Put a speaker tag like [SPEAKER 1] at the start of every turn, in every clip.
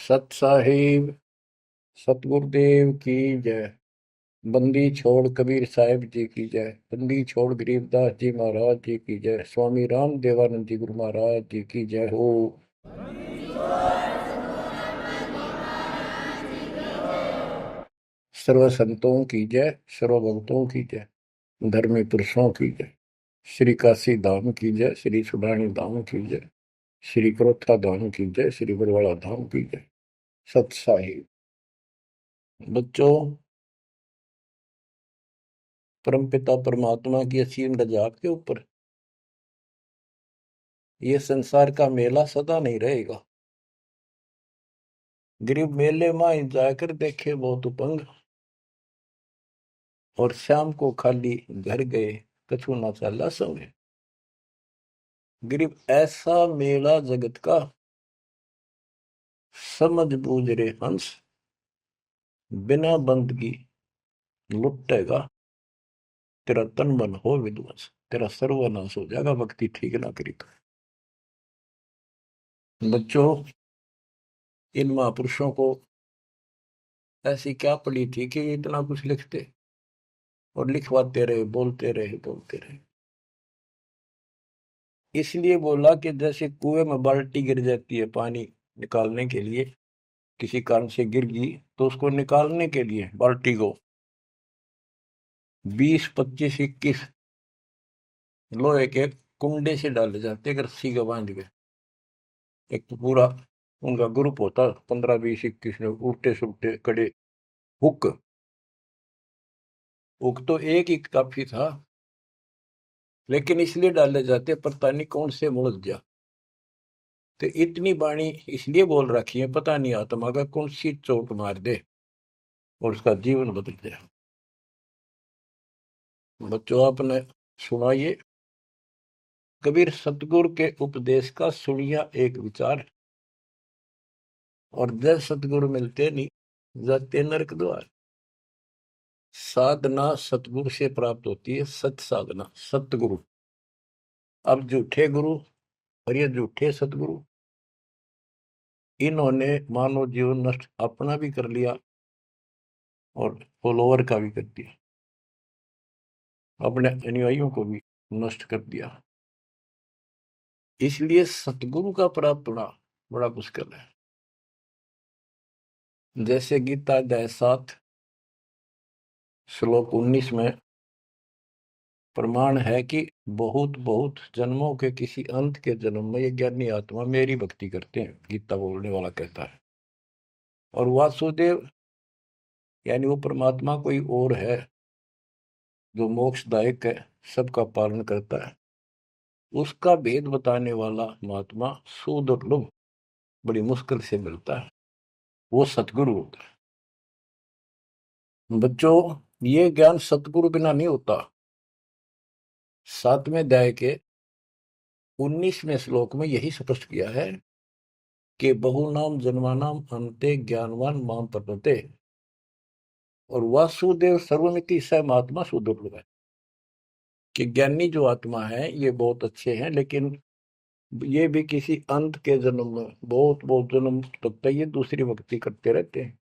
[SPEAKER 1] सत साहिब सतगुरुदेव की जय। बंदी छोड़ कबीर साहिब जी की जय। बंदी छोड़ गरीबदास जी महाराज जी की जय। स्वामी राम देवानंद जी गुरु महाराज जी की जय हो। सर्व संतों की जय, सर्व भक्तों की जय, धर्मी पुरुषों की जय। श्री काशी धाम की जय, श्री सुडानी धाम की जय, श्री क्रोथा धाम की जय, श्री बरवाड़ा धाम की जय। सत साहिब बच्चों, परमपिता परमात्मा की असीम रजा आपके ऊपर। ये संसार का मेला सदा नहीं रहेगा। गरीब मेले में जाकर देखे बहुत उपंग, और शाम को खाली घर गए कछु ना चाला संग। गरीब ऐसा मेला जगत का, समझ बूझ रे हंस, बिना बंदगी लुटेगा तेरा तन मन हो विध्वंस। तेरा सर्वनाश हो जाएगा भक्ति ठीक ना करी तो। बच्चों, इन महापुरुषों को ऐसी क्या पड़ी थी कि इतना कुछ लिखते और लिखवाते रहे, बोलते रहे बोलते रहे। इसलिए बोला कि जैसे कुएं में बाल्टी गिर जाती है पानी निकालने के लिए, किसी कारण से गिर गई तो उसको निकालने के लिए बाल्टी को 20, 25, 21 लोहे के कुंडे से डाले जाते हैं रस्सी का बांध के। एक तो पूरा उनका ग्रुप होता, 15, 20, 21 लोग, उल्टे सुलटे कड़े। हुक हुक तो एक ही काफी था, लेकिन इसलिए डाले जाते पता नहीं कौन से मुड़ जा। तो इतनी बाणी इसलिए बोल रखी है, पता नहीं आत्मा का कौन सी चोट मार दे और उसका जीवन बदल जाए। बच्चों, आपने सुना ये कबीर सतगुरु के उपदेश का सुनिया एक विचार, और जब सतगुरु मिलते नहीं जाते नरक द्वार। साधना सतगुरु से प्राप्त होती है, सत साधना सतगुरु। अब झूठे गुरु और ये झूठे सतगुरु, इन्होंने मानव जीवन नष्ट अपना भी कर लिया और फॉलोअर का भी कर दिया, अपने अनुयायियों को भी नष्ट कर दिया। इसलिए सतगुरु का प्राप्त होना बड़ा मुश्किल है। जैसे गीता अध्याय 7 श्लोक 19 में प्रमाण है कि बहुत बहुत जन्मों के किसी अंत के जन्म में ये ज्ञानी आत्मा मेरी भक्ति करते हैं, गीता बोलने वाला कहता है। और वासुदेव यानी वो परमात्मा कोई और है जो मोक्षदायक है, सबका पालन करता है। उसका भेद बताने वाला महात्मा सुदुर्लभ, बड़ी मुश्किल से मिलता है, वो सतगुरु होता है। बच्चों, ये ज्ञान सतगुरु बिना नहीं होता। 7वें अध्याय के 19वें श्लोक में यही स्पष्ट किया है कि बहुनाम जन्मानाम अंते ज्ञानवान माम प्रपद्ये। और वासुदेव सर्वमिति स महात्मा सुदुर्लभ है कि ज्ञानी जो आत्मा है ये बहुत अच्छे हैं, लेकिन ये भी किसी अंत के जन्म में बहुत बहुत जन्म तक तो ये दूसरी भक्ति करते रहते हैं,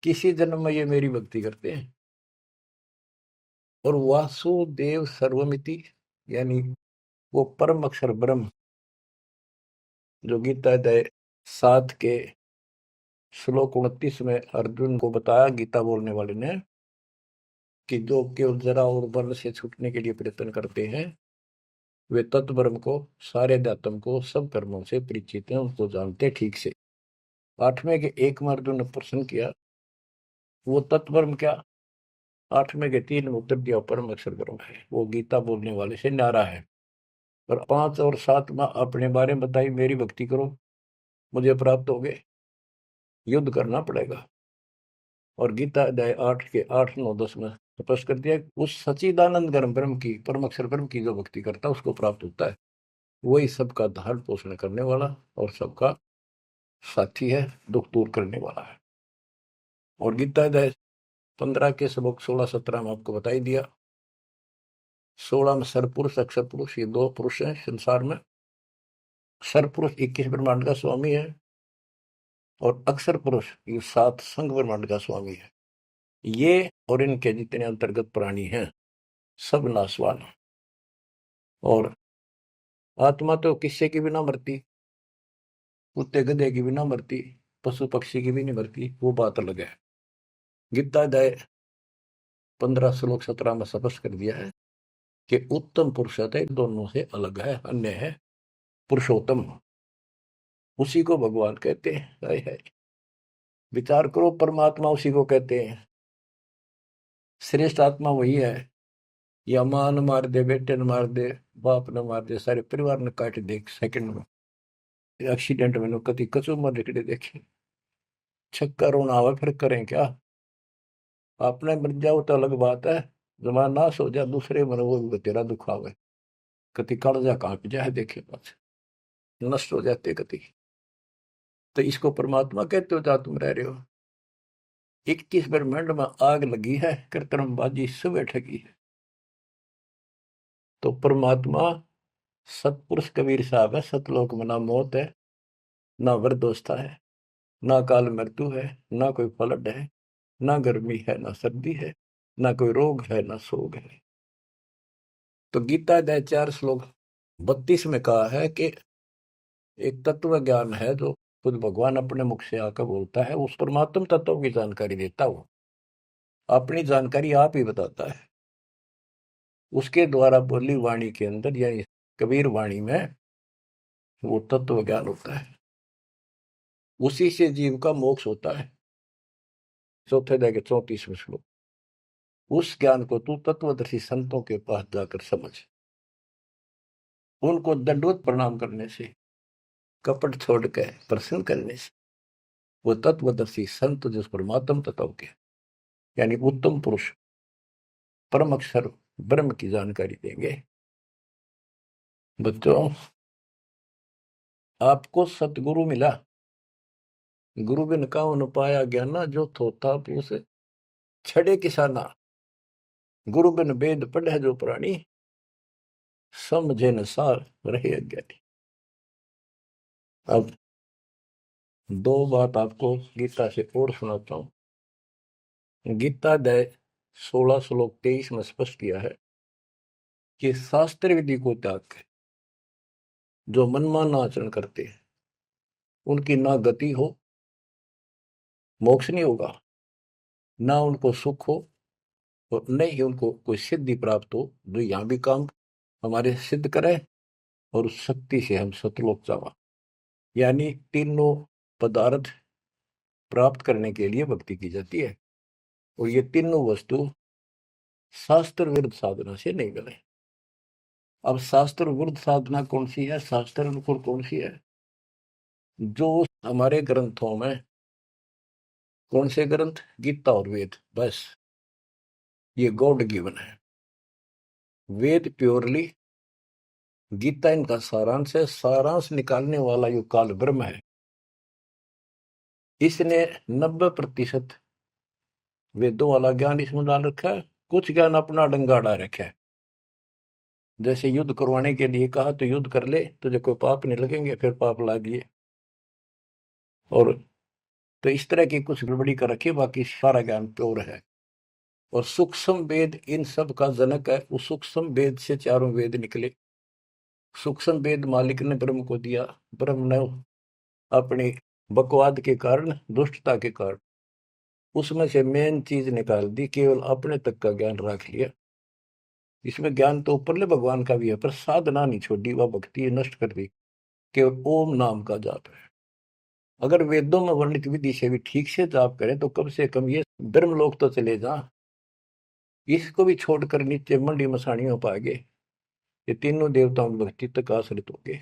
[SPEAKER 1] किसी जन्म में ये मेरी भक्ति करते हैं। और वासुदेव सर्वमिति यानी वो परम अक्षर ब्रह्म, जो गीता अध्याय 7 के श्लोक 29 में अर्जुन को बताया गीता बोलने वाले ने कि जो केवल जरा और बल से छूटने के लिए प्रयत्न करते हैं, वे तत्ब्रह्म को, सारे अध्यात्म को, सब कर्मों से परिचित हैं, उनको जानते ठीक से। 8वें के 1 में अर्जुन ने प्रश्न किया वो तत्ब्रह्म क्या? 8वें के 3 में उत्तर दिया परम अक्षर ब्रह्म है। वो गीता बोलने वाले से न्यारा है। और 5 और 7 में अपने बारे में बताई, मेरी भक्ति करो मुझे प्राप्त हो गए, युद्ध करना पड़ेगा। और गीता अध्याय 8 के 8, 9, 10 में स्पष्ट कर दिया उस सच्चिदानंद ब्रह्म की, परम अक्षर ब्रह्म की जो भक्ति करता है उसको प्राप्त होता है। वही सबका धारण पोषण करने वाला और सबका साथी है, दुख दूर करने वाला है। और गीता अध्याय 15 के श्लोक 16, 17 में आपको बताई दिया। 16 में सरपुरुष अक्षर पुरुष, ये 2 पुरुष हैं संसार में। सरपुरुष 21 ब्रह्मांड का स्वामी है, और अक्षर पुरुष ये 7 संघ ब्रह्मांड का स्वामी है। ये और इनके जितने अंतर्गत प्राणी हैं सब नाशवान। और आत्मा तो किससे की भी ना मरती, कुत्ते गधे की भी ना मरती, पशु पक्षी की भी नहीं मरती, वो बात अलग है। गीता अध्याय 15 श्लोक 17 में स्पष्ट कर दिया है कि उत्तम पुरुष है दोनों से अलग है, अन्य है पुरुषोत्तम। उसी को भगवान कहते हैं। हाय हाय, विचार करो, परमात्मा उसी को कहते हैं। श्रेष्ठ आत्मा वही है। या मां न मार दे, बेटे न मार दे, बाप न मार दे, सारे परिवार ने काट दे एक सेकंड में। एक्सीडेंट में कति कचू मर निकले देखे, छक्का रोना आवे, फिर करें क्या। आपने मर जाओ तो अलग बात है, जमा नाश हो जाए दूसरे मर वो भी तेरा दुख आवे, कति कालजा कांप जाए देखे पास नष्ट हो जाते कति। तो इसको परमात्मा कहते हो जहां तुम रह रहे हो। 21 ब्रह्मांड में आग लगी है, कृत्रिमबाजी सब ठगी है। तो परमात्मा सतपुरुष कबीर साहब है। सतलोक में ना मौत है, ना वृद्धोस्था है, ना काल मृत्यु है, ना कोई फ्लड है, ना गर्मी है, ना सर्दी है, ना कोई रोग है, ना शोक है। तो गीता अध्याय 4 श्लोक 32 में कहा है कि एक तत्व ज्ञान है जो खुद भगवान अपने मुख से आकर बोलता है, उस परमात्म तत्व की जानकारी देता हूं। अपनी जानकारी आप ही बताता है। उसके द्वारा बोली वाणी के अंदर यानी कबीर वाणी में वो तत्व ज्ञान होता है। उसी से जीव का मोक्ष होता है। चौथे अध्याय के 34वें श्लोक। उस ज्ञान को तू तत्वदर्शी संतों के पास जाकर समझ। उनको दंडवत प्रणाम करने से, कपट छोड़ के प्रसन्न करने से वो तत्वदर्शी संत जिस परमात्म तत्व के यानी उत्तम पुरुष परम अक्षर ब्रह्म की जानकारी देंगे। बच्चों, आपको सतगुरु मिला, गुरु बिन काहू पाया ज्ञाना, जो थोथा पूस छड़े किसाना। गुरु बिन वेद पढ़े जो प्राणी, समझे न सार रहे अज्ञानी। अब 2 बात आपको गीता से और सुनाता हूं। गीता अध्याय 16 श्लोक 23 में स्पष्ट किया है कि शास्त्र विधि को त्याग के जो मनमाना आचरण करते हैं उनकी ना गति हो, मोक्ष नहीं होगा, ना उनको सुख हो, और न ही उनको कोई सिद्धि प्राप्त हो जो यहां भी काम हमारे सिद्ध करे और उस शक्ति से हम सतलोक जावा। यानी तीनों पदार्थ प्राप्त करने के लिए भक्ति की जाती है, और ये तीनों वस्तु शास्त्र विरुद्ध साधना से नहीं मिले। अब शास्त्र विरुद्ध साधना कौन सी है, शास्त्र अनुकूल कौन सी है? जो हमारे ग्रंथों में, कौन से ग्रंथ? गीता और वेद, बस ये गॉड गिवन है। वेद प्योरली, गीता इनका सारांश है। सारांश निकालने वाला यो काल ब्रह्म है। इसने 90% वेदों वाला ज्ञान इसमें डाल रखा है, कुछ ज्ञान अपना डंगाड़ा रखा है। जैसे युद्ध करवाने के लिए कहा तो युद्ध कर ले, तुझे कोई पाप नहीं लगेंगे, फिर पाप लागिए। और तो इस तरह की कुछ गड़बड़ी कर रखी, बाकी सारा ज्ञान प्योर है। और सूक्ष्म वेद इन सब का जनक है। उस सूक्ष्म वेद से चारों वेद निकले। सूक्ष्म वेद मालिक ने ब्रह्म को दिया, ब्रह्म ने अपनी बकवाद के कारण, दुष्टता के कारण उसमें से मेन चीज निकाल दी, केवल अपने तक का ज्ञान रख लिया। इसमें ज्ञान तो ऊपरले भगवान का भी है, पर साधना नहीं छोड़ी, वह भक्ति नष्ट कर दी। केवल ओम नाम का जाप है। अगर वेदों में वर्णित विधि से भी ठीक से जाप करें तो कम से कम ये ब्रह्मलोक तो चले जा। इसको भी छोड़कर नीचे मंडी मसाणी हो पाएंगे, ये तीनों देवताओं की भक्ति तक आश्रित होंगे,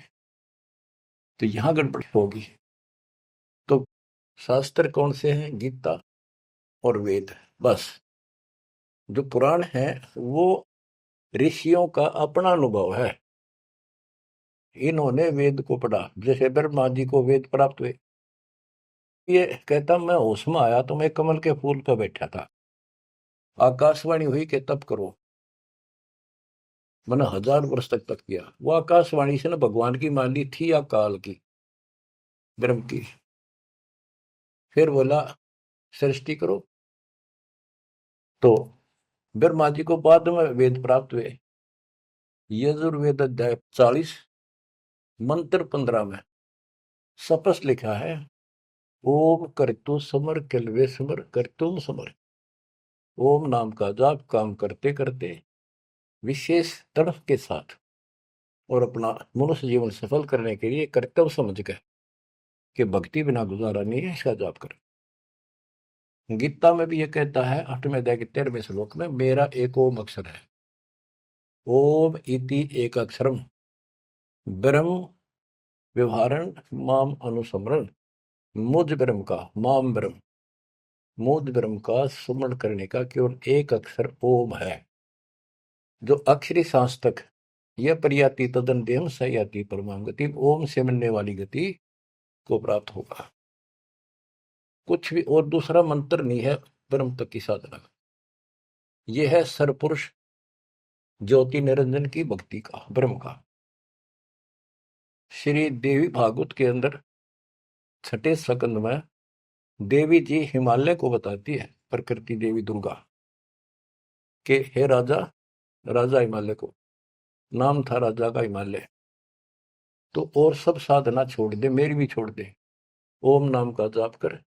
[SPEAKER 1] तो यहां गड़बड़ होगी। तो शास्त्र कौन से हैं? गीता और वेद, बस। जो पुराण है वो ऋषियों का अपना अनुभव है। इन्होंने वेद को पढ़ा, जैसे ब्रह्मा जी को वेद प्राप्त हुए। ये कहता मैं होश में आया तो मैं कमल के फूल पर बैठा था, आकाशवाणी हुई कि तप करो। मैंने 1000 वर्ष तक किया। वो आकाशवाणी से ना भगवान की मान ली थी या काल की, ब्रह्म की। फिर बोला सृष्टि करो। तो ब्रह्मा जी को बाद में वेद प्राप्त हुए। यजुर्वेद अध्याय 40 मंत्र 15 में स्पष्ट लिखा है, ओम करतु समर किलवे समर करतुम समर। ओम नाम का जाप काम करते करते विशेष तड़फ के साथ और अपना मनुष्य जीवन सफल करने के लिए कर्तव्य समझ कर कि भक्ति बिना गुजारा नहीं है, इसका जाप करें। गीता में भी ये कहता है 8वें अध्याय के 13वें श्लोक में, मेरा एक ओम अक्षर है। ओम इति एक अक्षरम ब्रह्म व्यवहारण माम अनुसमरण। मुझ ब्रह्म का, माम ब्रह्म, मुझ ब्रह्म का सुमरण करने का केवल एक अक्षर ओम है। जो अक्षरी सांस तक यह प्रयाति तदन देहम सयाति परमाम गति, ओम से मिलने वाली गति को प्राप्त होगा। कुछ भी और दूसरा मंत्र नहीं है ब्रह्म तक की साधना का। यह है सरपुरुष ज्योति निरंजन की भक्ति का, ब्रह्म का। श्री देवी भागवत के अंदर 6ठे स्कंद में देवी जी हिमालय को बताती है, प्रकृति देवी दुर्गा के, हे राजा, राजा हिमालय को नाम था राजा का हिमालय, तो और सब साधना छोड़ दे, मेरी भी छोड़ दे, ओम नाम का जाप कर,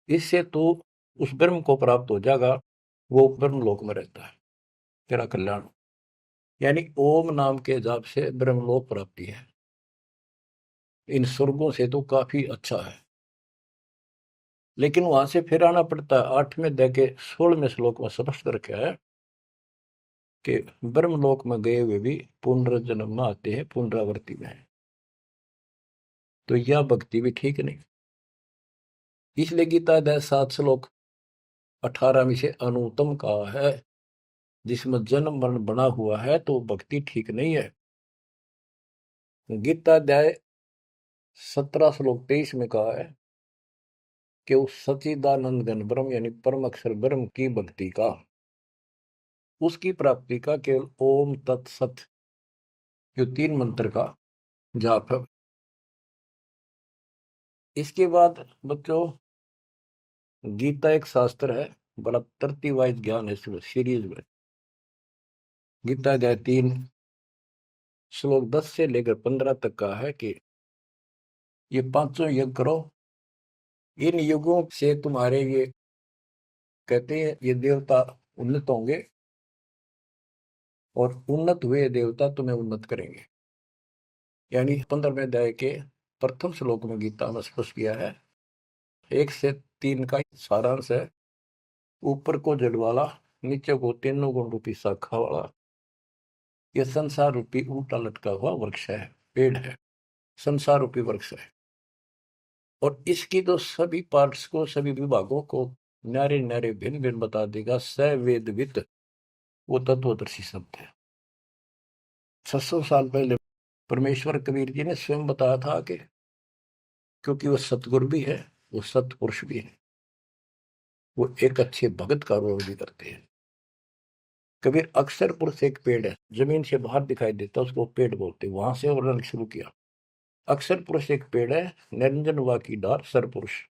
[SPEAKER 1] इससे तो उस ब्रह्म को प्राप्त हो जाएगा, वो ब्रह्म लोक में रहता है, तेरा कल्याण। यानी ओम नाम के जाप से ब्रह्मलोक प्राप्ति है। इन स्वर्गों से तो काफी अच्छा है, लेकिन वहां से फिर आना पड़ता है। 8वें अध्याय के 16वें श्लोक में स्पष्ट रखा है कि ब्रह्मलोक में गए हुए भी पुनर्जन्म में आते हैं, पुनरावृत्ति में है। तो यह भक्ति भी ठीक नहीं। इसलिए गीता अध्याय 7 श्लोक 18 में से अनुत्तम कहा है, जिसमें जन्म मरण बना हुआ है तो भक्ति ठीक नहीं है। गीता अध्याय 17 श्लोक 23 में कहा है कि उस सच्चिदानंद घन ब्रह्म यानी परम अक्षर ब्रह्म की भक्ति का, उसकी प्राप्ति का केवल ओम तत्सत जो 3 मंत्र का जाप है। इसके बाद बच्चों, गीता एक शास्त्र है, बड़ा तरतीब वाइज ज्ञान है सीरीज में। गीता अध्याय 3 श्लोक 10 से लेकर 15 तक का है कि ये 5 यज्ञ करो, इन युगों से तुम्हारे ये कहते हैं ये देवता उन्नत होंगे और उन्नत हुए देवता तुम्हें उन्नत करेंगे। यानी 15वें अध्याय के प्रथम श्लोक में गीता में स्पष्ट किया है, 1 से 3 का सारांश है। ऊपर को जड़ वाला, नीचे को तीनों गुण रूपी शाखा वाला, यह संसार रूपी उल्टा लटका हुआ वृक्ष है, पेड़ है, संसार रूपी वृक्ष है। और इसकी तो सभी पार्ट्स को, सभी विभागों को न्यारे न्यारे भिन्न भिन्न बता देगा सवेदवित वो तत्वदर्शी शब्द है। 600 साल पहले परमेश्वर कबीर जी ने स्वयं बताया था कि क्योंकि वो सतगुरु भी है, वो सतपुरुष भी है, वो एक अच्छे भगत का रोल भी करते हैं। कबीर अक्षर पुरुष एक पेड़ है, जमीन से बाहर दिखाई देता, उसको पेड़ बोलते, वहां से वर्णन शुरू किया। अक्षर पुरुष एक पेड़ है, निरंजन वा की डार सरपुरुष,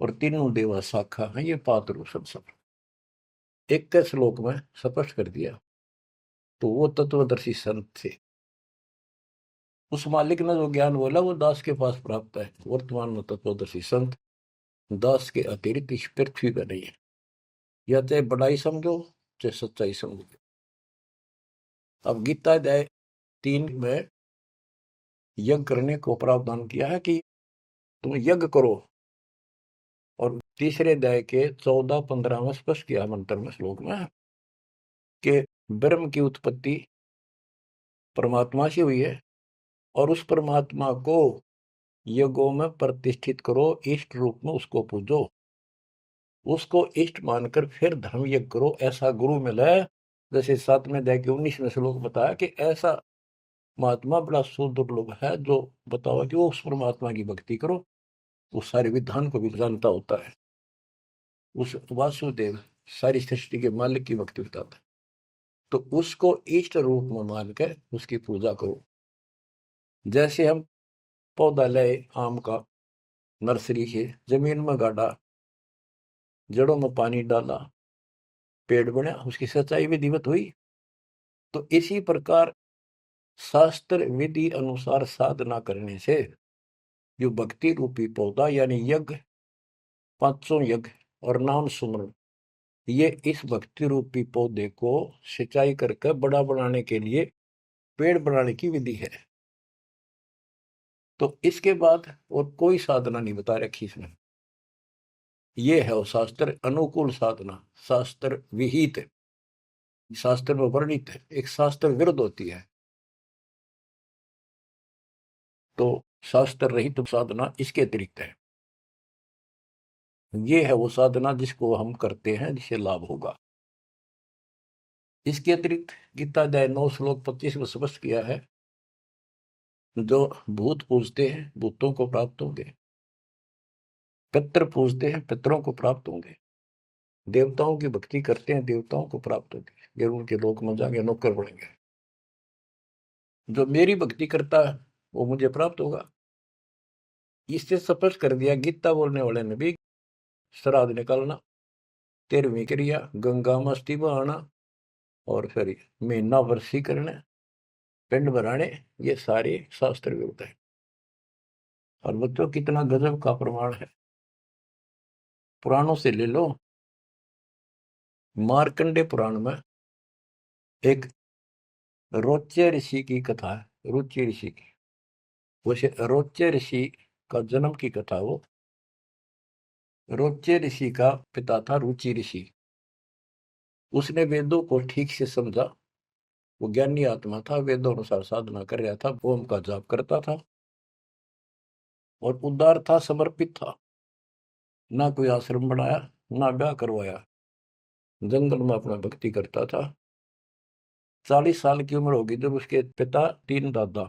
[SPEAKER 1] और तीनों देवा शाखा है, ये पात्र सब 21 श्लोक में स्पष्ट कर दिया। तो वो तत्वदर्शी संत थे। उस मालिक ने जो ज्ञान बोला वो दास के पास प्राप्त है। वर्तमान में तत्वदर्शी संत दास के अतिरिक्त इस पृथ्वी पर नहीं है। या चाहे बड़ाई समझो चाहे सच्चाई समझो। अब गीता अध्याय 3 में यज्ञ करने को प्रावधान किया है कि तुम यज्ञ करो, और तीसरे अध्याय के 14-15 में स्पष्ट किया मंत्र में, श्लोक में, कि ब्रह्म की उत्पत्ति परमात्मा से हुई है और उस परमात्मा को यज्ञों में प्रतिष्ठित करो, इष्ट रूप में उसको पूजो, उसको इष्ट मानकर फिर धर्म यज्ञ करो। ऐसा गुरु मिला है, जैसे 7वें अध्याय के 19वें श्लोक बताया कि ऐसा महात्मा बड़ा सुदुर्लभ है जो बताओ कि वो उस परमात्मा की भक्ति करो, उस सारे विधान को भी जानता होता है, उस वासुदेव सारी सृष्टि के मालिक की भक्ति बताता है। तो उसको इष्ट रूप में मान कर उसकी पूजा करो। जैसे हम पौधा लाए आम का, नर्सरी से जमीन में गाड़ा, जड़ों में पानी डाला, पेड़ बना, उसकी सच्चाई विधिवत हुई। तो इसी प्रकार शास्त्र विधि अनुसार साधना करने से जो भक्ति रूपी पौधा यानी यज्ञ, पांचों यज्ञ और नाम सुमरण, ये इस भक्ति रूपी पौधे को सिंचाई करके बड़ा बनाने के लिए पेड़ बनाने की विधि है। तो इसके बाद और कोई साधना नहीं बता रखी इसमें। ये है वो शास्त्र अनुकूल साधना, शास्त्र विहित, शास्त्र में वर्णित है। एक शास्त्र विरुद्ध होती है, तो शास्त्र रहित साधना इसके अतिरिक्त है। ये है वो साधना जिसको हम करते हैं, जिससे लाभ होगा। इसके अतिरिक्त गीता अध्याय 9 श्लोक 25 में स्पष्ट किया है, जो भूत पूजते हैं भूतों को प्राप्त होंगे, पितर पूजते हैं पितरों को प्राप्त होंगे, देवताओं की भक्ति करते हैं देवताओं को प्राप्त होंगे, ये उनके लोक में जाएंगे, नौकर बनेंगे। जो मेरी भक्ति करता है वो मुझे प्राप्त होगा। इससे स्पष्ट कर दिया गीता बोलने वाले ने भी, श्राद्ध निकालना, 13वीं क्रिया, गंगा मस्ती बहाना, और फिर महीना वर्षी करने, पिंड भराने, ये सारे शास्त्र विरुद्ध है। और बच्चों कितना गजब का प्रमाण है, पुराणों से ले लो। मार्कंडे पुराण में एक रोच्य ऋषि की कथा है, रुचि ऋषि की। वैसे रोच्य ऋषि का जन्म की कथा वो, रोच्य ऋषि का पिता था रुचि ऋषि। उसने वेदों को ठीक से समझा, वो ज्ञानी आत्मा था, वेदों अनुसार साधना कर रहा था, ओम का जाप करता था और उदार था, समर्पित था। ना कोई आश्रम बनाया, ना ब्याह करवाया, जंगल में अपना भक्ति करता था। 40 साल की उम्र होगी जब उसके पिता, 3 दादा,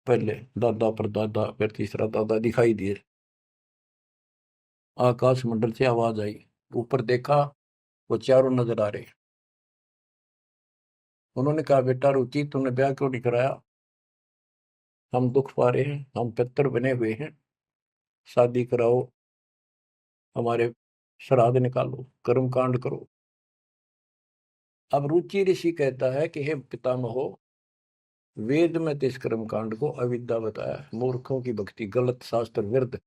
[SPEAKER 1] पहले दादा पर दादा, फिर तीसरा दादा दिखाई दिए। आकाश मंडल से आवाज आई, ऊपर देखा, वो चारों नजर आ रहे। उन्होंने कहा, बेटा रुचि, तुमने ब्याह क्यों नहीं कराया? हम दुख पा रहे हैं, हम पितर बने हुए हैं, शादी कराओ, हमारे श्राद्ध निकालो, कर्म कांड करो। अब रुचि ऋषि कहता है कि हे पितामहो, वेद में तो इस कर्म कांड को अविद्या बताया, मूर्खों की भक्ति, गलत, शास्त्र विरुद्ध,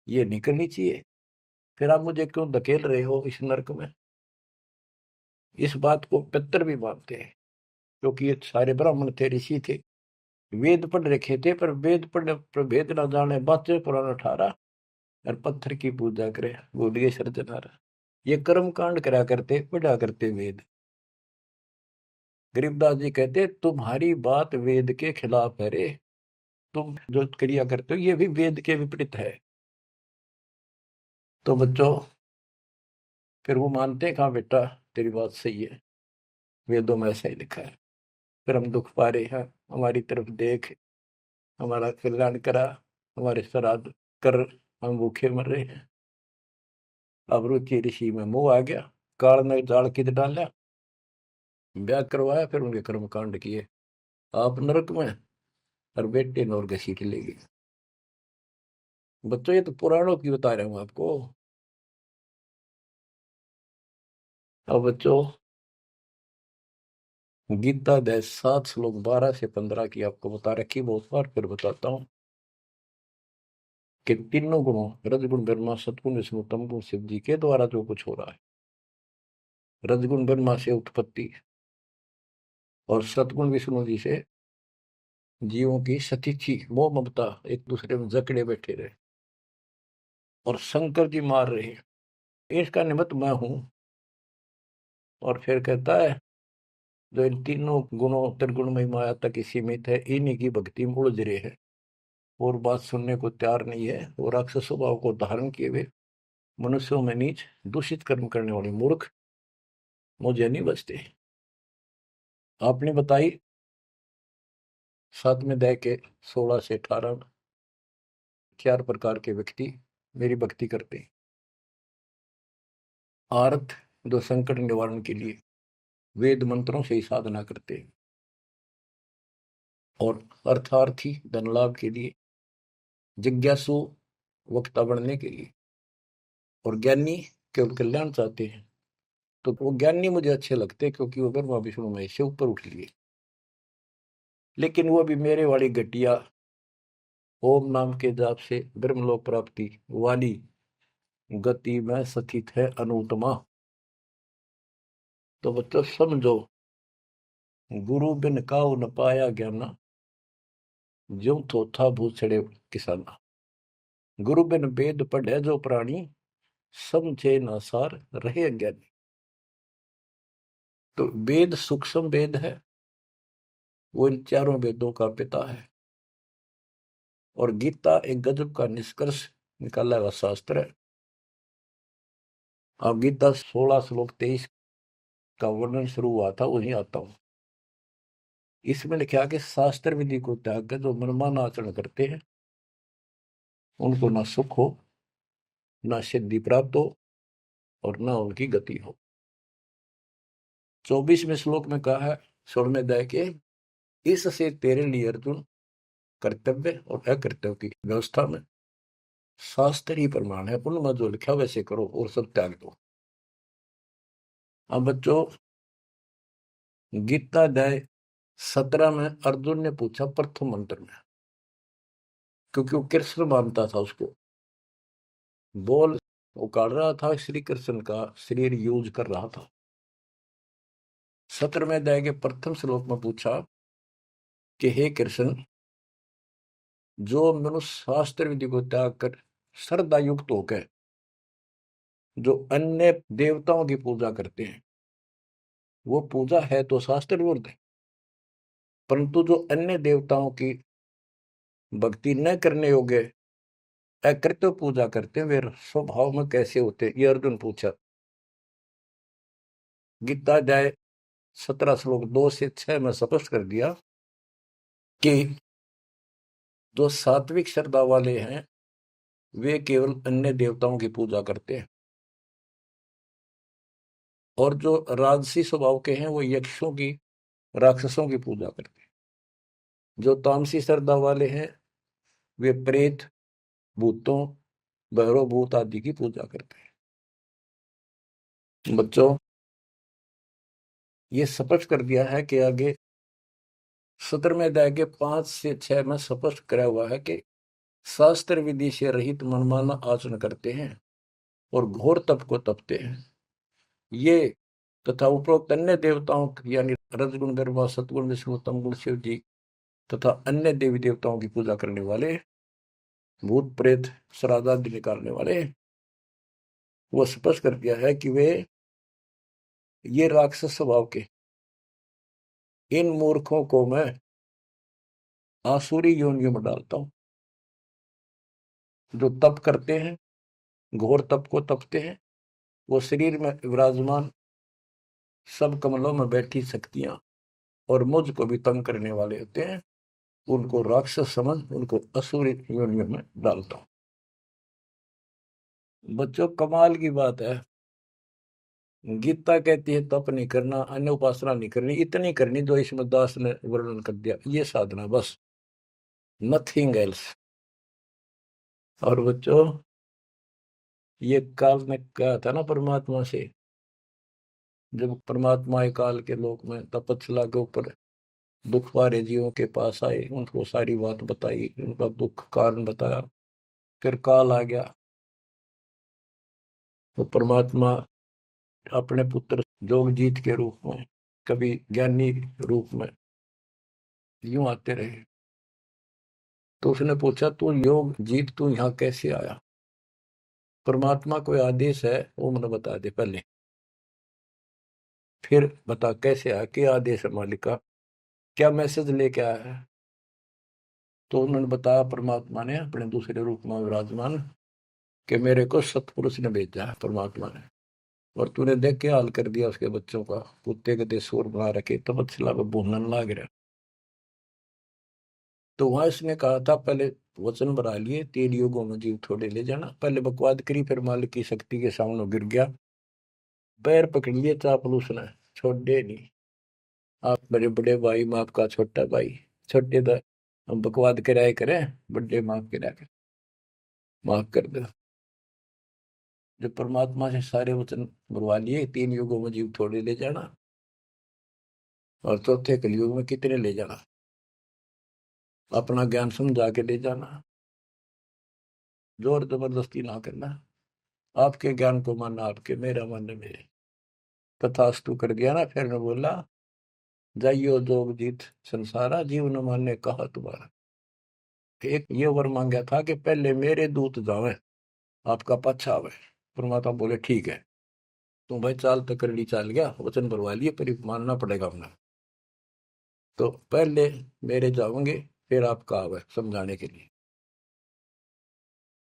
[SPEAKER 1] ये नहीं करनी चाहिए। फिर आप मुझे क्यों धकेल रहे हो इस नरक में? इस बात को पितर भी मानते हैं, क्योंकि ये सारे ब्राह्मण थे, ऋषि थे, वेद पढ़ रखे थे, पर वेद पढ़ने पर भेद ना जाने, बातें पुराना ठारा और पत्थर की पूजा करे, भूल गए सर्जनारा। ये कर्म कांड करा करते, पढ़ा करते वेद। गरीबदास जी कहते, तुम्हारी बात वेद के खिलाफ है रे, तुम जो क्रिया करते हो ये भी वेद के विपरीत है। तो बच्चों, फिर वो मानते हैं, कहा बेटा तेरी बात सही है, वेदों में ऐसा ही लिखा है। फिर हम दुख पा रहे हैं, हमारी तरफ देख, हमारा कल्याण करा, हमारे श्राद्ध कर, हम भूखे मर रहे हैं। अब रुचि ऋषि में मोह आ गया, काल ने जाल किद डाला, ब्याह करवाया, फिर उनके कर्म कांड किए, आप नरक में और बेटे नौर घसीट ले गए। बच्चों, ये तो पुराणों की बता रहा हूं आपको। अब बच्चों, गीता अध्याय 7 श्लोक 12 से 15 की आपको बता रखी बहुत बार, फिर बताता हूं कि तीनों गुणों, रजगुण ब्रह्मा, सतगुण विष्णु, तमगुण शिव जी के द्वारा जो कुछ हो रहा है। रजगुण ब्रह्मा से उत्पत्ति और सतगुण विष्णु जी से जीवों की सतीथी, मोह ममता, एक दूसरे में जकड़े बैठे रहे, और शंकर जी मार रहे हैं, इसका निमित्त मैं हूं। और फिर कहता है, जो इन तीनों गुणों त्रिगुणमयी माया तक ही सीमित है, इन्हीं की भक्ति में उलझ रहे हैं, और बात सुनने को तैयार नहीं है, और राक्षस स्वभाव को धारण किए हुए मनुष्यों में नीच, दूषित कर्म करने वाले मूर्ख मुझे नहीं बचते। आपने बताई 7वें अध्याय के 16 से 18 में 4 प्रकार के व्यक्ति मेरी भक्ति करते हैं। आर्थ, जो संकट निवारण के लिए वेद मंत्रों से ही साधना करते हैं, और अर्थार्थी, धन लाभ के लिए, जिज्ञासु, वक्ता बनने के लिए, और ज्ञानी केवल कल्याण चाहते हैं। तो वो ज्ञानी मुझे अच्छे लगते हैं क्योंकि वो ब्रह्मा विष्णु महेश से ऊपर उठ लिए। लेकिन वो भी मेरे वाली घटिया ओम नाम के जाप से ब्रह्मलोक प्राप्ति वाली गति में स्थित है अनुत्तमा। तो बच्चों समझो, गुरु बिन काऊ न पाया ज्ञाना, ज्यों थोथा भूसड़े किसाना। गुरु बिन वेद पढ़े जो प्राणी, समझे न सार रहे अज्ञानी। तो वेद सूक्ष्म वेद है, वो इन चारों वेदों का पिता है। और गीता एक गजब का निष्कर्ष निकाला हुआ शास्त्र है। अब गीता 16 श्लोक 23 का वर्णन शुरू हुआ था, वहीं आता हूं। इसमें लिखा कि शास्त्र विधि को त्याग कर जो मनमाना आचरण करते हैं, उनको ना सुख हो, ना सिद्धि प्राप्त हो, और ना उनकी गति हो। 24वें श्लोक में कहा है 16वें अध्याय के, इससे तेरे लिए अर्जुन कर्तव्य और अकर्तव्य की व्यवस्था में शास्त्र ही प्रमाण है। उनमें जो लिखा वैसे करो और सब त्याग दो। अब बच्चों, गीता अध्याय 17 में अर्जुन ने पूछा प्रथम मंत्र में, क्योंकि वो कृष्ण मानता था उसको, बोल उकाड़ रहा था, श्री कृष्ण का शरीर यूज कर रहा था। 17वें अध्याय के प्रथम श्लोक में पूछा कि हे कृष्ण, जो मनुष्य शास्त्र विधि को त्याग कर श्रद्धा युक्त होकर जो अन्य देवताओं की पूजा करते हैं, वो पूजा है तो शास्त्र विरुद्ध है। परंतु जो अन्य देवताओं की भक्ति न करने योग्य अकृत्य पूजा करते हैं, वे स्वभाव में कैसे होते हैं, ये अर्जुन पूछा। गीता अध्याय 17 श्लोक 2 से 6 में स्पष्ट कर दिया कि जो सात्विक श्रद्धा वाले हैं, वे केवल अन्य देवताओं की पूजा करते हैं, और जो राजसी स्वभाव के हैं, वो यक्षों की, राक्षसों की पूजा करते हैं। जो तामसी श्रद्धा वाले हैं, वे प्रेत, भूतों, भैरव भूत आदि की पूजा करते हैं। बच्चों, ये स्पष्ट कर दिया है कि आगे 17वें अध्याय के 5 से 6 में स्पष्ट करा हुआ है कि शास्त्र विधि से रहित मनमाना आचरण करते हैं और घोर तप को तपते हैं, ये तथा उपरोक्त अन्य देवताओं यानी रजगुण, ब्रह्मा, सतगुण, विष्णु, तमगुण, शिव जी तथा अन्य देवी देवताओं की पूजा करने वाले, भूत प्रेत श्राद्ध आदि निकालने वाले, वो स्पष्ट कर दिया है कि वे ये राक्षस स्वभाव के इन मूर्खों को मैं आसुरी योनियों में डालता हूं। जो तप करते हैं, घोर तप को तपते हैं, वो शरीर में विराजमान सब कमलों में बैठी शक्तियां और मुझ को भी तंग करने वाले होते हैं, उनको राक्षस समझ उनको असुरी योनियों में डालता हूं। बच्चों, कमाल की बात है, गीता कहती है तप नहीं करना, अन्य उपासना नहीं करनी, इतनी करनी जो इसमें दास ने वर्णन कर दिया, ये साधना बस, नथिंग एल्स। और बच्चों, ये काल ने कहा था ना परमात्मा से, जब परमात्मा काल के लोक में तपस्या के ऊपर दुख वाले जीवों के पास आए, उनको सारी बात बताई, उनका दुख कारण बताया, फिर काल आ गया। तो परमात्मा अपने पुत्र जोगजीत के रूप में, कभी ज्ञानी रूप में यूं आते रहे। तो उसने पूछा, तू योग जीत, तू यहाँ कैसे आया? परमात्मा कोई आदेश है वो मुझे बता दे पहले, फिर बता कैसे आया, क्या आदेश है मालिक का, क्या मैसेज लेके आया है? तो उन्होंने बताया, परमात्मा ने अपने दूसरे रूप में विराजमान, कि मेरे को सतपुरुष ने भेजा है परमात्मा ने, और तूने देख के हाल कर दिया उसके बच्चों का, कुत्ते के देशोर बना रखे, तपस्या में भूनन लाग रहा। तो वहां इसने कहा था, पहले वचन बना लिए, 3 युगों में जीव थोड़े ले जाना, पहले बकवाद करी, फिर मालिक की शक्ति के सामने गिर गया, पैर पकड़ लिए चापलूस ने, छोड़े नहीं। आप मेरे बड़े भाई, मैं आपका छोटा भाई, छोटे तो हम बकवाद कराए करें, बड़े माफ करा कर। माफ कर दो। जो परमात्मा से सारे वचन बुलवा लिए, 3 युगों में जीव थोड़े ले जाना, और चौथे कलयुग में कितने ले जाना, अपना ज्ञान समझा के ले जाना, जोर जबरदस्ती ना करना, आपके ज्ञान को मानना आपके, मेरा मानना मेरे। तथास्तु कर दिया ना, फिर ने बोला जाइयो जोग जीत संसारा, जीव न माने कहा तुम्हारा। एक ये वर मांगा था कि पहले मेरे दूत जावे, आपका पच्छा आवे। परमात्मा बोले ठीक है, तुम भाई चाल तकड़ी चाल गया, वचन भरवा लिए, पर मानना पड़ेगा अपना। तो पहले मेरे जाओगे, फिर आपका आवे समझाने के लिए।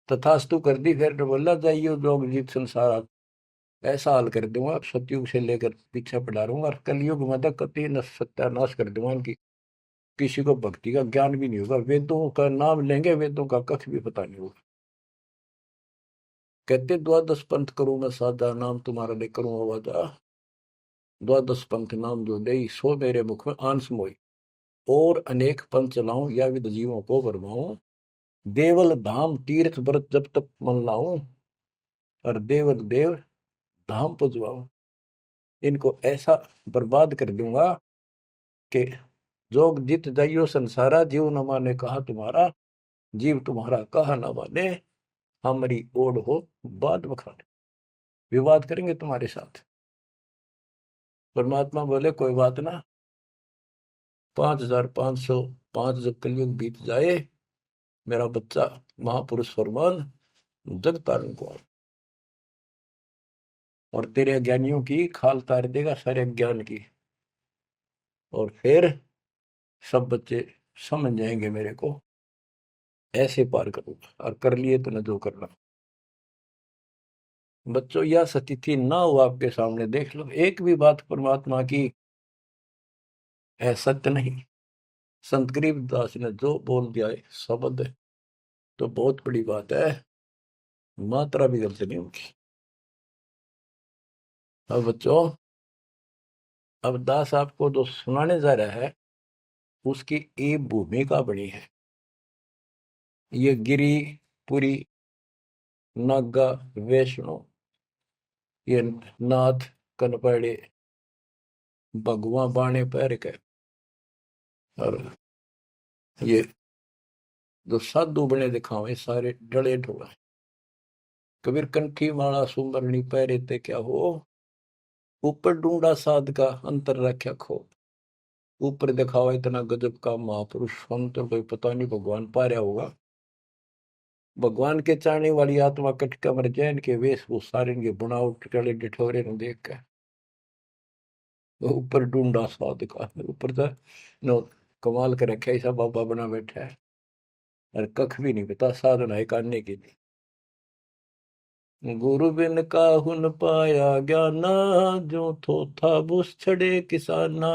[SPEAKER 1] तथास्तु कर दी, फिर ने बोला जाइयो जोग जीत संसारा, ऐसा हाल कर दूंगा सतयुग से लेकर पीछे पड़ा रहूंगा, और कलयुग में तो कति सत्यानाश कर दूंगा इनकी। किसी को भक्ति का ज्ञान भी नहीं होगा, वेदों का नाम लेंगे, वेदों का कख भी पता नहीं होगा। कहते द्वादश पंथ करूं मैं साधा, नाम तुम्हारा ले करूं आवाजा। द्वादश पंथ नाम जो दे, सो मेरे मुख में आंस मोई। और अनेक पंथ चलाऊं, या विद जीवों को बरमाऊं। देवल धाम तीर्थ व्रत जब तक मन लाऊं, और देवल देव धाम पुजवाऊं। इनको ऐसा बर्बाद कर दूंगा कि जोग जित जाइयो संसारा, जीव न माने कहा तुम्हारा। जीव तुम्हारा कहा न माने, हमारी ओढ़ हो बात बखाने। विवाद करेंगे तुम्हारे साथ। परमात्मा बोले कोई बात ना, 5505 जब कलयुग बीत जाए, मेरा बच्चा महापुरुष फरमान जग तारण को, और तेरे अज्ञानियों की खाल तार देगा, सारे ज्ञान की। और फिर सब बच्चे समझ जाएंगे मेरे को, ऐसे पार करूंगा। और कर लिए तो न जो करना। बच्चों यह स्थिति ना हो आपके सामने, देख लो एक भी बात परमात्मा की है सत्य नहीं। संत गरीबदास ने जो बोल दिया है शब्द है, तो बहुत बड़ी बात है, मात्रा भी गलत नहीं उनकी। अब बच्चों, अब दास आपको जो सुनाने जा रहा है, उसकी एक भूमिका बनी है। ये गिरी पुरी नागा वैष्णो, ये नाथ कनपड़े भगवा बाणे पैर के, और ये जो साधु बने दिखावे सारे डले ढोला। कबीर कंठी माला सुमरनी पैरे ते क्या हो, ऊपर ढूंढा साध का अंतर रख्या खो। ऊपर दिखावा इतना गजब का महापुरुष, हम तो कोई पता नहीं भगवान पा रहा होगा। भगवान के चाहने वाली आत्मा कट कमर जैन के वेशभूषा, इनके बुनावट टले डिठोरे ने देख कर ऊपर ढूंढा साध का, ऊपर तो नो कमाल कर रखे, ऐसा बाबा बना बैठा है, और कख भी नहीं पता साधना है करने के लिए। गुरु बिन काहुन पाया ज्ञाना, जो थो था बुस छड़े किसाना।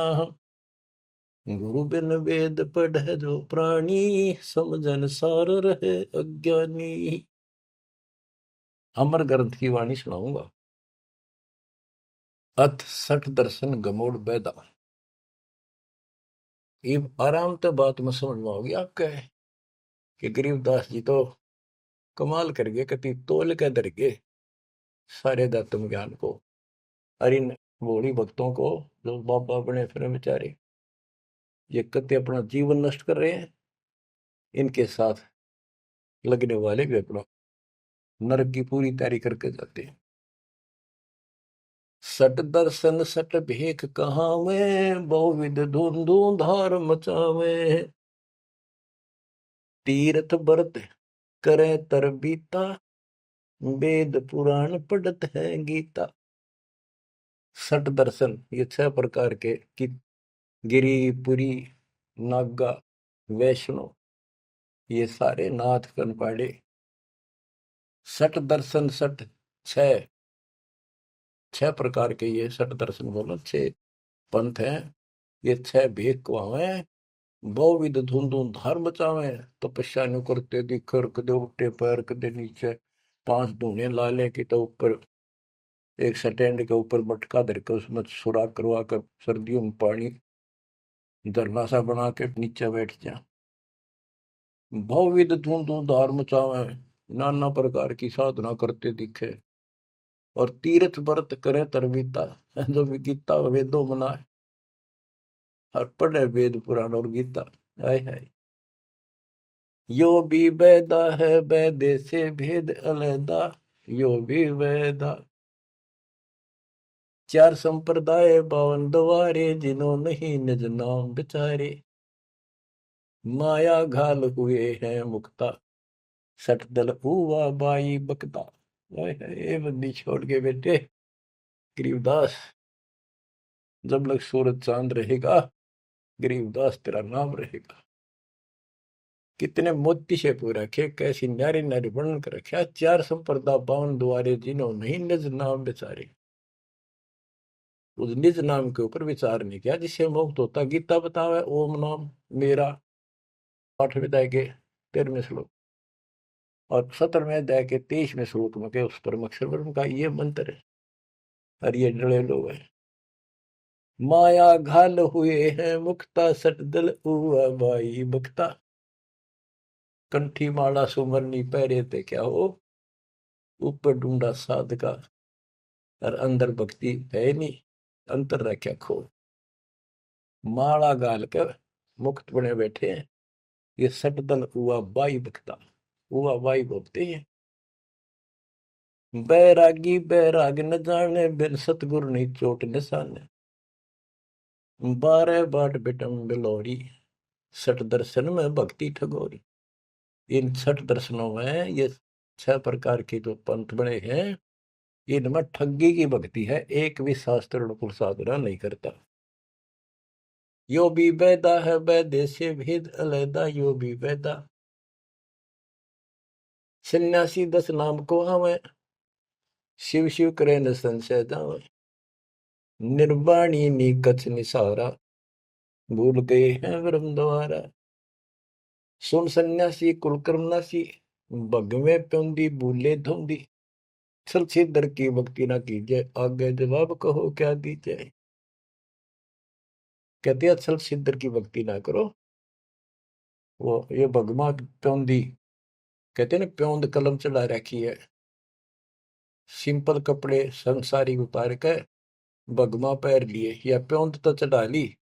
[SPEAKER 1] गुरु बिन वेद पढ़े जो प्राणी, समझन सार रहे अज्ञानी। अमर ग्रंथ की वाणी सुनाऊंगा। अथ सठ दर्शन गमोड़ बैदा। ये आराम तो बात में समझ में होगी आपके, कि गरीबदास जी तो कमाल कर गए, कति तोल के दर गए सारे दत्तम ज्ञान को। और इन भोली भक्तों को जो बाबा बने फिर बेचारे, ये कति अपना जीवन नष्ट कर रहे हैं, इनके साथ लगने वाले भी अपना नरक की पूरी तैयारी करके जाते हैं। सट दर्शन सट भेख कहावे, बहुविध धुंधु धार मचावे। तीर्थ व्रत करे तर बीता, वेद पुराण पढ़त है गीता। सट दर्शन ये 6 प्रकार के कि गिरी पुरी नागा वैष्णो, ये सारे नाथ कनपाड़े। सट दर्शन सट, 6 प्रकार के ये सट दर्शन बोलो, 6 पंथ हैं। ये 6 भेद कुआवे, बहुविध धुंधु धार मचावे। तपस्या नु करते दिखर, कदे उल्टे पैर कदे नीचे, 5 धूने ला ले कि तो ऊपर एक स्टैंड के ऊपर मटका धर के उसमें सुराख करवा कर सर्दियों में पानी धरना सा बना के नीचे बैठ जा। बहुविध धुंधु धार मचावे, नाना प्रकार की साधना करते दिखे, और तीर्थ व्रत करे तरवीता, जो भी गीता वेदों मनाए, और पढ़े वेद पुराण और गीता। हाय हाय, यो भी वेदा है, वेदे से भेद अलैदा, यो भी वेदा। चार संप्रदाय 52 द्वारे, जिन्हों नहीं निज नाम बिचारे, माया घाल हुए हैं मुक्ता, सठ दल हुआ बाई बकता। हाय हाय, ये बंदी छोड़ के बेटे गरीबदास, जब लग सूरज चांद रहेगा, गरीबदास तेरा नाम रहेगा। कितने मोती से पूरा रखे, कैसी न्यारी न्यारी वर्णन कर रखा। चार संप्रदा 52 द्वारे, जिन्हों नहीं निज नाम बेचारे, उस निज नाम के ऊपर विचार नहीं किया जिससे मुक्त होता। गीता बतावे ओम नाम मेरा, 8वें अध्याय के 13वें श्लोक, और 17वें अध्याय के 23वें श्लोक में के उस परम अक्षर ब्रह्म का ये मंत्र है। और ये डरे लोग है, माया घाल हुए हैं मुक्ता, सट दल हुआ बाई बक्ता। कंठी माला सुमरनी पहरे थे क्या हो, ऊपर ढूंढा साध का, और अंदर भक्ति है नहीं, अंतर रख्या खो। माला गाल कर मुक्त बने बैठे हैं, ये सटदल हुआ बाई बकता, हुआ बाई बोलते हैं। बैरागी बैराग न जाने, बिन सतगुरु नहीं चोट निशाने, 12 बाट बिटम बिलोरी, सठ दर्शन में भक्ति ठगोरी। इन 6 दर्शनों में ये 6 प्रकार के जो पंथ बने हैं, इनमें ठगी की भक्ति है, एक भी शास्त्र अनुकूल साधना नहीं करता। यो भी वेदा है, वेदे से भेद अलैदा, यो भी वेदा। सन्यासी 10 नाम को हमें, शिव शिव करे न संशय जावे, निर्वाणी नी कछ निसारा, भूल गए हैं ब्रह्म द्वारा। सुन सन्यासी कुलकर्म नासी, भगवे प्योंदी भूले धुंदी, छल छेदर की भक्ति ना कीजिए, आगे जवाब कहो क्या दीजिए। कहते हैं छल छेदर की भक्ति ना करो। वो ये भगवा प्योंदी कहते हैं ना, प्योंद कलम चढ़ा रखी है, सिंपल कपड़े संसारी उतार के भगवा पैर लिए, या प्योंद तो चढ़ा ली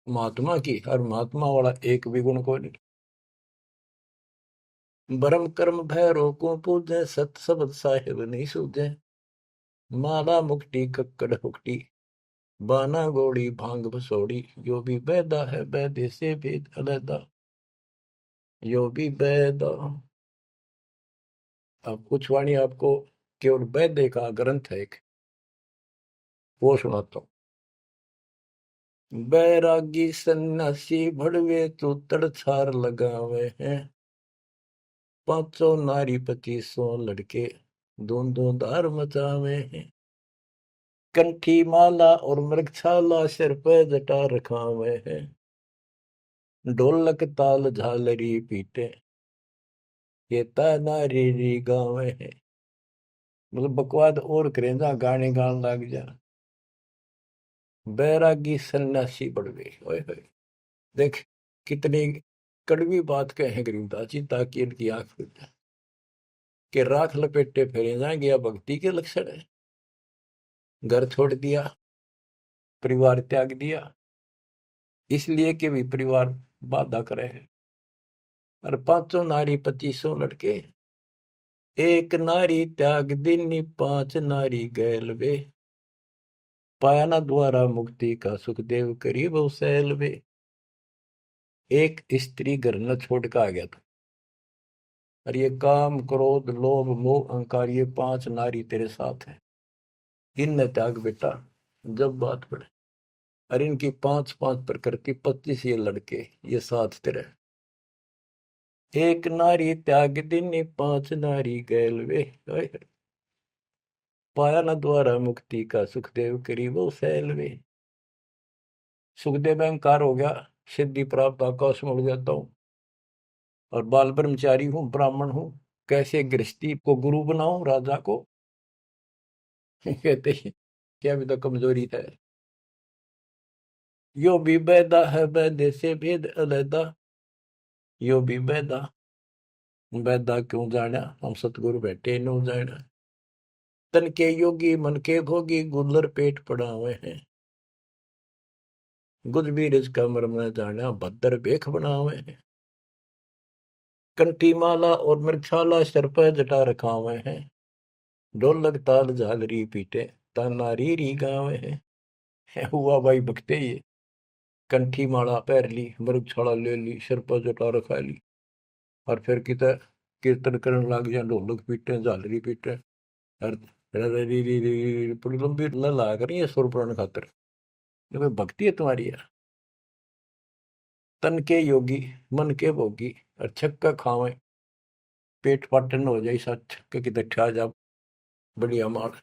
[SPEAKER 1] महात्मा की, और महात्मा वाला एक भी गुण को नहीं। ब्रह्म कर्म भैरो को पूजे, सत शब्द साहिब नहीं सूझे, माला मुक्ति कक्कड़ हुक्टी, बाना गोड़ी भांग बसोड़ी, यो भी बैदा है, बैदे से भेद अलैदा, यो भी बैदा। अब कुछ वाणी आपको केवल बैदे का ग्रंथ है एक, वो सुनाता हूँ। बैरागी सन्यासी भड़वे, तो तड़छार लगावे हैं, 500 नारी 2500 लड़के, दोनों धार मचावे हैं, कंठी माला और मृगछाला, सिर पे जटा रखावे हैं, ढोलक ताल झालरी पीटे, ये नारी री गावे हैं। मतलब बकवाद और करें, जहाँ गाने गान लग जा। बैरागी सन्यासी बढ़वे, ओए होए, देख कितनी कड़वी बात कहे गरीबदास जी, ताकि इनकी आंख खुल जाए कि राख लपेटे फेरे जाएंगे, या भक्ति के लक्षण है। घर छोड़ दिया, परिवार त्याग दिया, इसलिए कि भी परिवार बाधा करे है, और 500 नारी 2500 लड़के, एक नारी त्याग दिनी, 5 नारी गैल वे, पाया ना द्वारा मुक्ति का, सुखदेव करीब सैल वे। एक स्त्री घर न छोड़ के आ गया था, और ये काम क्रोध लोभ मोह अहंकार, ये 5 नारी तेरे साथ है, इन त्याग बेटा। जब बात पड़े, और इनकी 5-5 प्रकृति, 25 ये लड़के, ये साथ तेरे। एक नारी त्याग दिनी, 5 नारी गैल वे, पाया न द्वारा मुक्ति का, सुखदेव करीबो सैल वे। सुखदेव अहंकार हो गया, सिद्धि प्राप्त, आकाश में उड़ जाता हूँ, और बाल ब्रह्मचारी हूँ, ब्राह्मण हूँ, कैसे गृहस्थी को गुरु बनाऊं राजा को। कहते हैं क्या भी तो कमजोरी है। यो भी बैदा है, बैदे से भेद अलैदा, यो भी बैदा। बैदा क्यों जाना हम सतगुरु बैठे नो जाना। तन के योगी मन के भोगी गुल्लर पेट पड़ावे हैं। गुज बीरज का मर्म न जाना भद्र बेख बनावे हैं। कंठी माला और मृक्षाला सर पर जटा रखावे हैं। ढोलक ताल झालरी पीटे तानारी री गावे हैं। हुआ भाई भक्ते ये कंठी माला पहर ली मृगछाला ले ली सिर पर जटा रखा ली और फिर किता कीर्तन करने लग गया ढोलक पीटे झालरी पीटे और बड़ी लंबी ला करी है सुर पुराण खातर ये भक्ति है तुम्हारी यार। तन के योगी मन के भोगी और छक्का खावे पेट पाटन हो जाए सा छक्के की दठा जा बढ़िया मार।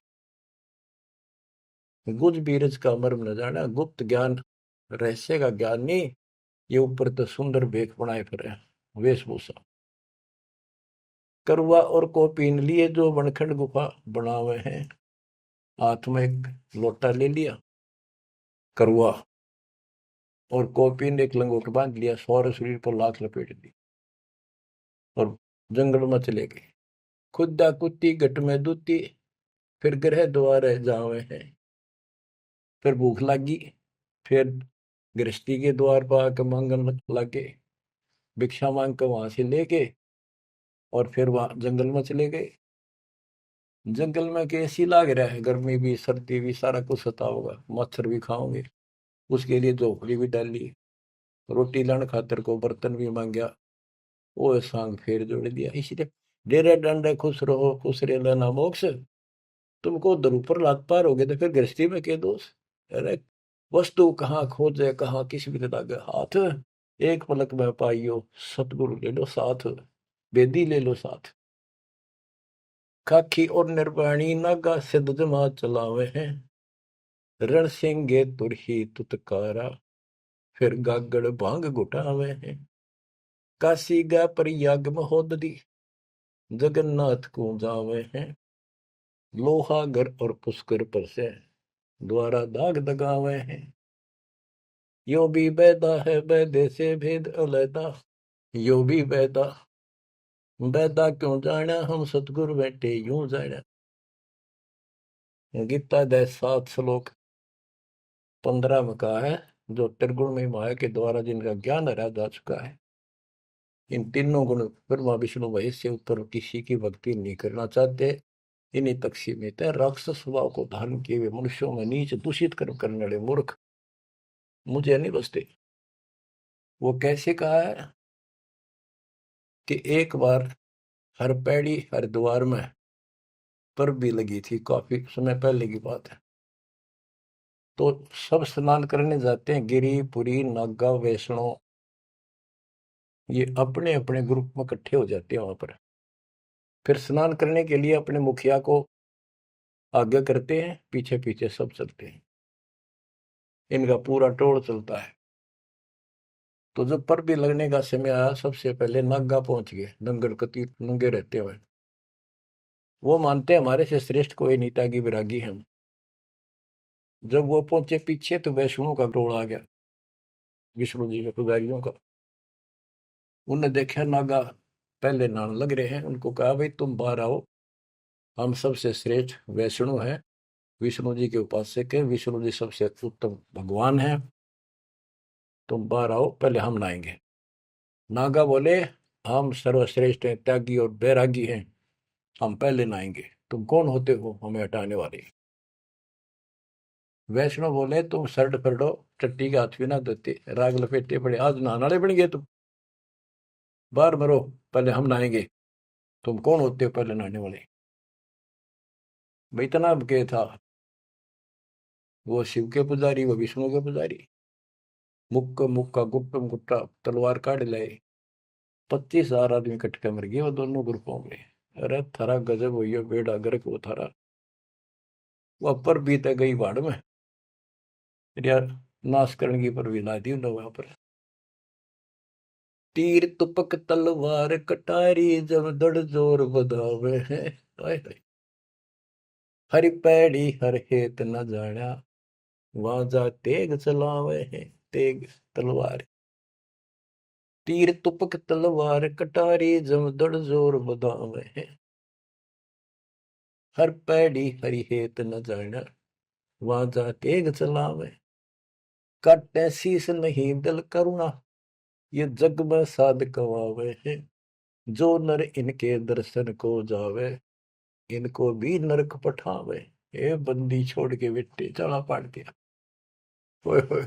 [SPEAKER 1] गुज बीरज का मर्म न जाना गुप्त ज्ञान रहस्य का ज्ञान नहीं ये ऊपर तो सुंदर भेख बनाए फिर वेशभूषा। करुआ और को पीन लिए जो बनखंड गुफा बनावे हैं। हाथ में एक लोटा ले लिया करुआ और कोपी ने एक लंगोट बांध लिया सौर शरीर पर लाख लपेट दी और जंगल में चले गए। खुदा कुत्ती घट में दूती फिर ग्रह द्वार जावे हैं। फिर भूख लगी फिर गृहस्थी के द्वार पर आकर मांगन लगे भिक्षा मांग कर वहां से लेके और फिर वहां जंगल में चले गए। जंगल में कैसी लाग रहा है गर्मी भी सर्दी भी सारा कुछ सता होगा मच्छर भी खाओगे उसके लिए झोपड़ी भी डाली रोटी लाने खातर को बर्तन भी मांगया वो सांग फेर जोड़ दिया। इसलिए डेरे डंडे खुश रहो खुश रहे लेना मोक्ष। तुमको उधर ऊपर लात पार हो गए तो फिर गृहस्थी में क्या दोष। अरे वस्तु कहाँ खोजे कहाँ किस भी लगे हाथ एक पलक में पाइयो सतगुरु ले लो साथ बेदी ले लो साथ। खाखी और निर्वाणी नागा सिद्ध जमा चलावे हैं। रण सिंगे तुरही तुतकारा फिर गागड़ भांग घुटावे हैं। काशी गा प्रयाग महोदरी जगन्नाथ को जावे हैं। लोहागर और पुष्कर पर से द्वारा दाग दगावे हैं। यो भी बैदा है बैदे से भेद अलैदा यो भी बैदा बैदा क्यों जाना हम सतगुरु बैठे यूं जाना। गीता दे 7 श्लोक 15 में कहा है जो त्रिगुण में माया के द्वारा जिनका ज्ञान हरा जा चुका है। इन तीनों गुण ब्रह्मा विष्णु महेश से ऊपर किसी की भक्ति नहीं करना चाहते। इन्हीं तक सीमित है। राक्षस स्वभाव को धारण किए हुए मनुष्यों में नीच दूषित कर्म करने वाले मूर्ख मुझे नहीं बसते। वो कैसे कहा है कि एक बार हर पैड़ी हरिद्वार में पर भी लगी थी काफी समय पहले की बात है। तो सब स्नान करने जाते हैं गिरी पुरी नागा वैष्णो ये अपने अपने ग्रुप में इकट्ठे हो जाते हैं वहां पर। फिर स्नान करने के लिए अपने मुखिया को आगे करते हैं पीछे पीछे सब चलते हैं। इनका पूरा टोल चलता है। तो जब पर भी लगने का समय आया सबसे पहले नागा पहुंच गए नंगड़ कती नंगे रहते हुए। वो मानते हमारे से श्रेष्ठ कोई नीता की विरागी हम। जब वो पहुंचे पीछे तो वैष्णो का टोल आ गया विष्णु जी के पुजारियों का। उनने देखा नागा पहले नान लग रहे हैं। उनको कहा भाई तुम बाहर आओ हम सबसे श्रेष्ठ वैष्णु हैं विष्णु जी के उपासक है विष्णु जी सबसे उत्तम भगवान है तुम बाहर आओ पहले हम नहाएंगे। नागा बोले हम सर्वश्रेष्ठ हैं त्यागी और बैरागी हैं हम पहले नहाएंगे तुम कौन होते हो हमें हटाने वाले। वैष्णव बोले तुम शर्ट फरडो टट्टी के हाथ भी ना देते राग लपेटे पड़े आज नहाने वाले बन गए तुम बाहर मरो पहले हम नहाएंगे तुम कौन होते हो पहले नहाने वाले। भाई इतना के था वो शिव के पुजारी वो विष्णु के पुजारी। मुक्का मुक्का गुप्त गुप्ता तलवार काट लाए 25,000 आदमी कटके मर गए वो दोनों ग्रुपों में। अरे थारा गजब हुई है बेड़ा गर्क वो थारा वो पर बीते गई बाढ़ में यार नाश करने की पर भी ला दी उन्होंने वहां पर। तीर तुपक तलवार कटारी जब दड़ जोर बधावे हैं। हरि पैड़ी हर हेत न जाना वहां जा तेग चलावे हैं तेग तलवार। तीर तुपक तलवार कटारी जमदड़ जोर बदावे है। हर पैड़ी हरि हेत न जाना वहां जा तेग चलावे। काटे शीस नहीं दिल करुणा ये जग में साध कवावे है। जो नर इनके दर्शन को जावे इनको भी नरक पठावे। ये बंदी छोड़ के बेटे चला पाट दिया। ओए होए,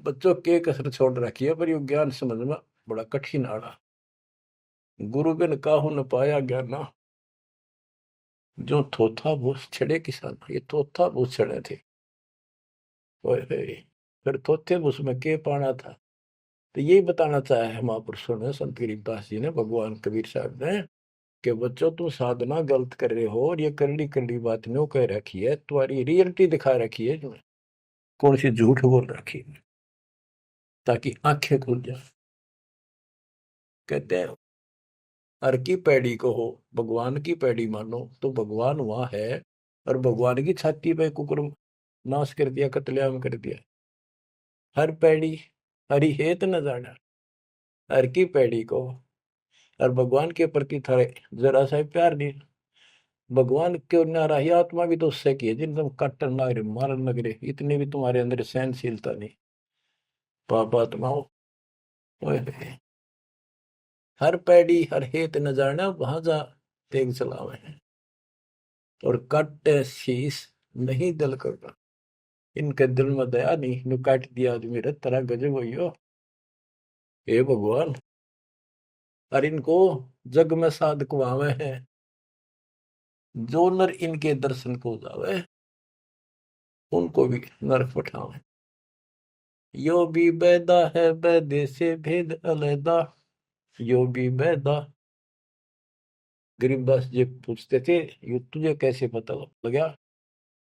[SPEAKER 1] बच्चों के कसर छोड़ रखी है पर यू ज्ञान समझ में बड़ा कठिन आड़ा। गुरु बिन काहू न पाया ज्ञाना जो थोथा भूस छड़े किसान। ये थोथा भूस छड़े थे। ओए होए, फिर थोथे भूस में के पाना था। तो यही बताना चाहे है महापुरुषों ने, संत गरीबदास जी ने, भगवान कबीर साहब ने, कि बच्चों तुम साधना गलत कर रहे हो और ये करड़ी करड़ी बात न्यों कह रखी है, तुम्हारी रियलिटी दिखा रखी है तुम्हें, कौन सी झूठ बोल रखी है, ताकि आंखें खुल जाए। कहते हैं हर की पैड़ी को हो भगवान की पैड़ी मानो तो भगवान वहां है, और भगवान की छाती पे कुकुर नाश कर दिया, कत्लेआम कर दिया। हर पैड़ी हरि हेत न जाना, हर की पैड़ी को, और भगवान के प्रति थारे जरा सा प्यार नहीं। भगवान क्यों नारा ही आत्मा भी तो उससे की है जिन तुम काटन लग रहे मारन लग रहे, इतनी भी तुम्हारे अंदर सहनशीलता नहीं। पाप आत्माओं, हर पैड़ी हर हेत न जाना वहां जा तेग चलावे हैं। और काटे शीस नहीं दिल करना, इनके दिल में दया नहीं, नु काट दिया आदमी रे तरह गजब हो। हे भगवान, और इनको जग में साध कुआवे हैं। जो नर इनके दर्शन को जावे उनको भी नरक पठावे। यो भी बैदा है बैदे से भेद अलैदा, यो भी बैदा। गरीबदास जी पूछते थे ये तुझे कैसे पता लगा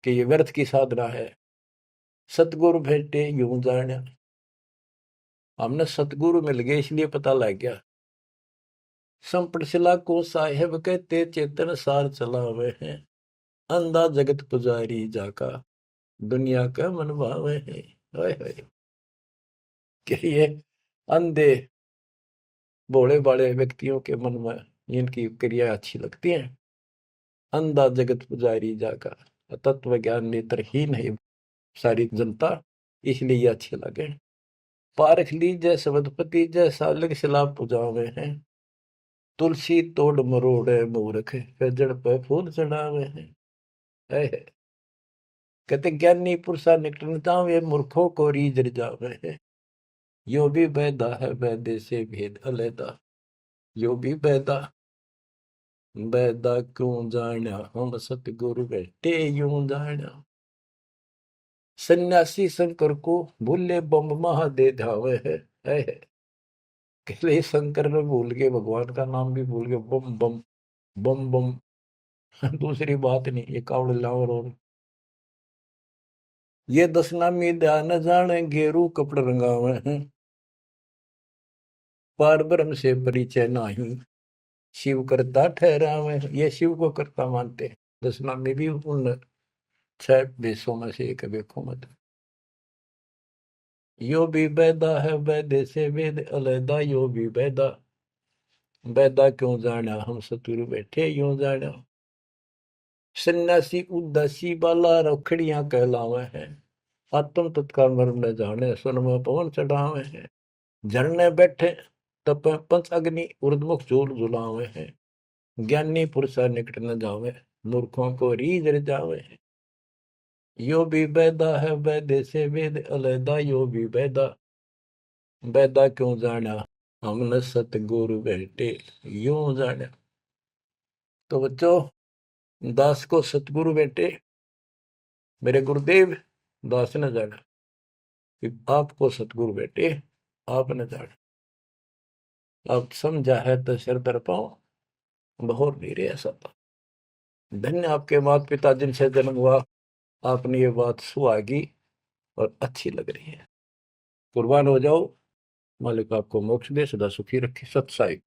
[SPEAKER 1] कि ये व्यर्थ की साधना है। सतगुरु भेटे यूं जाना, हमने सतगुरु मिल गए इसलिए पता लग गया। संपट शिला को साहेब कहते चेतन सार चलावे हैं। अंधा जगत पुजारी जाका दुनिया का मन भावे है। कि ये अंधे भोले भाले व्यक्तियों के मन में इनकी क्रिया अच्छी लगती है। अंधा जगत पुजारी जाका, तत्व ज्ञान नेत्रहीन है सारी जनता, इसलिए ये अच्छे लगे। पारख लीजय सबदपति जैसा लग सलाब पुजावे हैं। तुलसी तोड़ मरोड़े मूर्ख फिर जड़ पे फूल चढ़ावे हैं। कहते ज्ञानी पुरुषा निकटन जावे मूर्खों को रीझ जावे है। यो भी बैदा है बैदे से भेद अलैदा, यो भी बैदा बैदा क्यों जाना हम सतगुरु बैठे यूं जाना। सन्यासी शंकर को भूले बम महादे धावे है। कहले शंकर ने भूल के भगवान का नाम भी भूल के बम बम बम बम। दूसरी बात नहीं, ये कावड़ लावर। और ये दसनामी ध्यान जाने गेरू कपड़ रंगावे हैं। पार ब्रह्म से परिचय नाही शिव करता ठहरावे, ये शिव को करता मानते। दसनामी भी उन 6 देशों में से एक देखो मत। यो भी बैदा है बैदे से वेद अलैदा, यो भी बैदा बैदा क्यों जाना हम सतुरु बैठे यूं जाना। सन्यासी उदासी बाला रखड़ियां कहलावे हैं। आत्म तत्काल मर्म न जाने सुन में पवन चढ़ावे हैं। झरने बैठे तप पंच अग्नि उर्दमुख झूल झुलावे हैं। ज्ञानी पुरुषा निकट न जावे मूर्खों को रीझ जावे हैं। यो भी बैदा है बैदे से वेद अलैदा, यो भी बैदा बैदा क्यों जाना हमने सतगुरु बैठे यूं जाना। तो बच्चों, दास को सतगुरु बैठे मेरे गुरुदेव दास ने जाना कि आपको सतगुरु बैठे आपने जाना। आप समझा है तो सिर दर पाओ बहुत नहीं रे ऐसा था। धन्य आपके माता पिता जिनसे जन्म हुआ, आपने ये बात सुहागी और अच्छी लग रही है। कुर्बान हो जाओ, मालिक आपको मोक्ष दे, सदा सुखी रखे। सत साई।